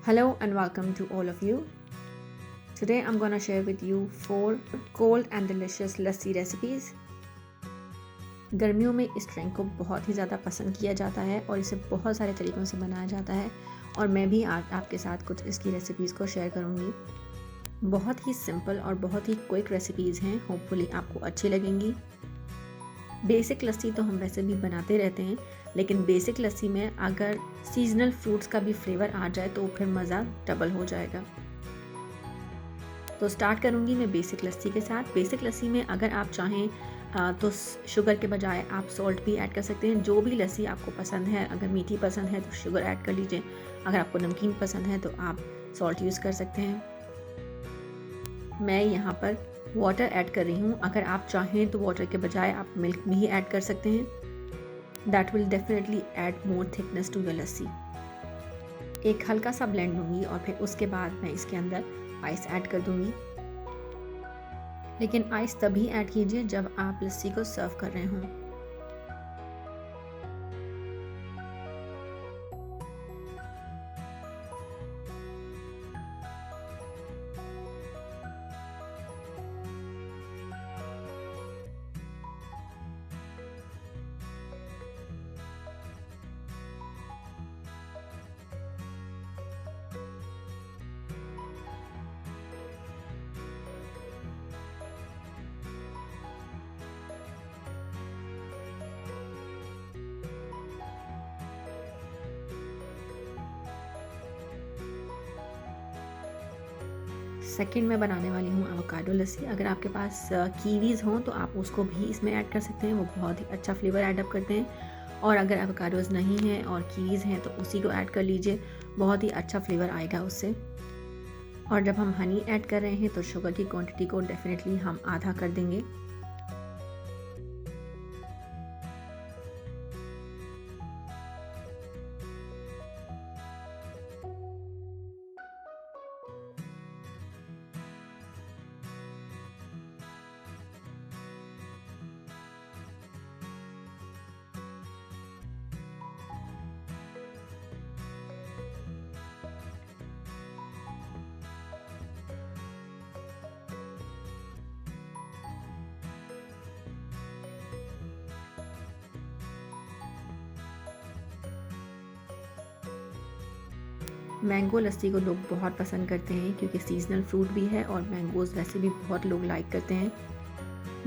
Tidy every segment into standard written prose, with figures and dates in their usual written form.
Hello and welcome to all of you. Today I'm gonna share with you 4 cold and delicious lassi recipes. गर्मियों में इस drink को बहुत ही ज़्यादा पसंद किया जाता है और इसे बहुत सारे तरीक़ों से बनाया जाता है और मैं भी आज आपके साथ कुछ इसकी रेसिपीज़ को शेयर करूँगी। बहुत ही सिंपल और बहुत ही क्विक रेसिपीज़ हैं, होपफुली आपको अच्छी लगेंगी। बेसिक लस्सी तो हम वैसे भी बनाते रहते हैं, लेकिन बेसिक लस्सी में अगर सीजनल फ्रूट्स का भी फ्लेवर आ जाए तो फिर मज़ा डबल हो जाएगा। तो स्टार्ट करूँगी मैं बेसिक लस्सी के साथ। बेसिक लस्सी में अगर आप चाहें तो शुगर के बजाय आप सॉल्ट भी ऐड कर सकते हैं। जो भी लस्सी आपको पसंद है, अगर मीठी पसंद है तो शुगर ऐड कर लीजिए, अगर आपको नमकीन पसंद है तो आप सॉल्ट यूज़ कर सकते हैं। मैं यहाँ पर वाटर ऐड कर रही हूँ। अगर आप चाहें तो वाटर के बजाय आप मिल्क भी ऐड कर सकते हैं। That will definitely add more thickness to your lassi. एक हल्का सा ब्लेंड लूँगी और फिर उसके बाद मैं इसके अंदर आइस ऐड कर दूँगी। लेकिन आइस तभी ऐड कीजिए जब आप लस्सी को सर्व कर रहे हों। सेकंड मैं बनाने वाली हूँ एवोकाडो लस्सी। अगर आपके पास कीवीज़ हों तो आप उसको भी इसमें ऐड कर सकते हैं, वो बहुत ही अच्छा फ्लेवर ऐड अप करते हैं। और अगर एवोकाडोज़ नहीं हैं और कीवीज़ हैं तो उसी को ऐड कर लीजिए, बहुत ही अच्छा फ्लेवर आएगा उससे। और जब हम हनी ऐड कर रहे हैं तो शुगर की क्वांटिटी को डेफिनेटली हम आधा कर देंगे। मैंगो लस्सी को लोग बहुत पसंद करते हैं क्योंकि सीजनल फ्रूट भी है और मैंगोज़ वैसे भी बहुत लोग लाइक करते हैं।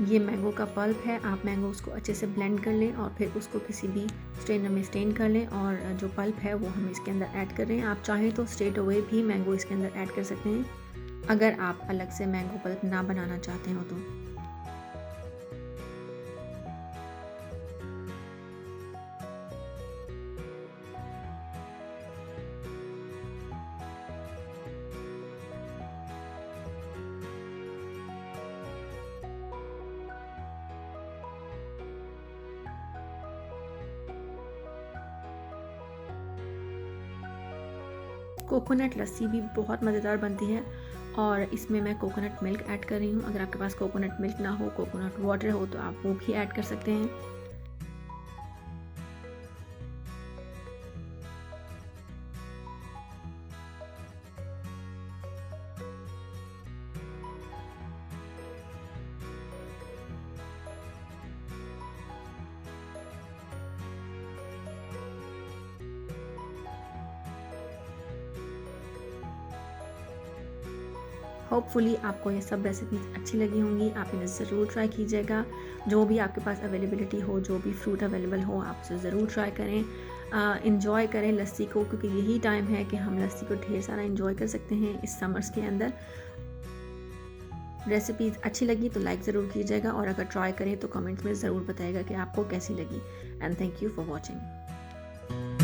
ये मैंगो का पल्प है। आप मैंगो उसको अच्छे से ब्लेंड कर लें और फिर उसको किसी भी स्ट्रेनर में स्ट्रेन कर लें और जो पल्प है वो हम इसके अंदर ऐड कर रहे हैं। आप चाहें तो स्ट्रेट अवे भी मैंगो इसके अंदर ऐड कर सकते हैं, अगर आप अलग से मैंगो पल्प ना बनाना चाहते हो तो। कोकोनट लस्सी भी बहुत मज़ेदार बनती है और इसमें मैं कोकोनट मिल्क ऐड कर रही हूँ। अगर आपके पास कोकोनट मिल्क ना हो, कोकोनट वाटर हो तो आप वो भी ऐड कर सकते हैं। होपफुली आपको ये सब रेसिपीज़ अच्छी लगी होंगी। आप इन्हें ज़रूर ट्राई कीजिएगा। जो भी आपके पास अवेलेबिलिटी हो, जो भी फ्रूट अवेलेबल हो, आप उसे ज़रूर ट्राई करें। इन्जॉय करें लस्सी को, क्योंकि यही टाइम है कि हम लस्सी को ढेर सारा इन्जॉय कर सकते हैं इस समर्स के अंदर। रेसिपीज़ अच्छी लगी तो लाइक ज़रूर कीजिएगा और अगर ट्राई करें तो कमेंट्स में ज़रूर बताइएगा कि आपको कैसी लगी। And thank you for watching.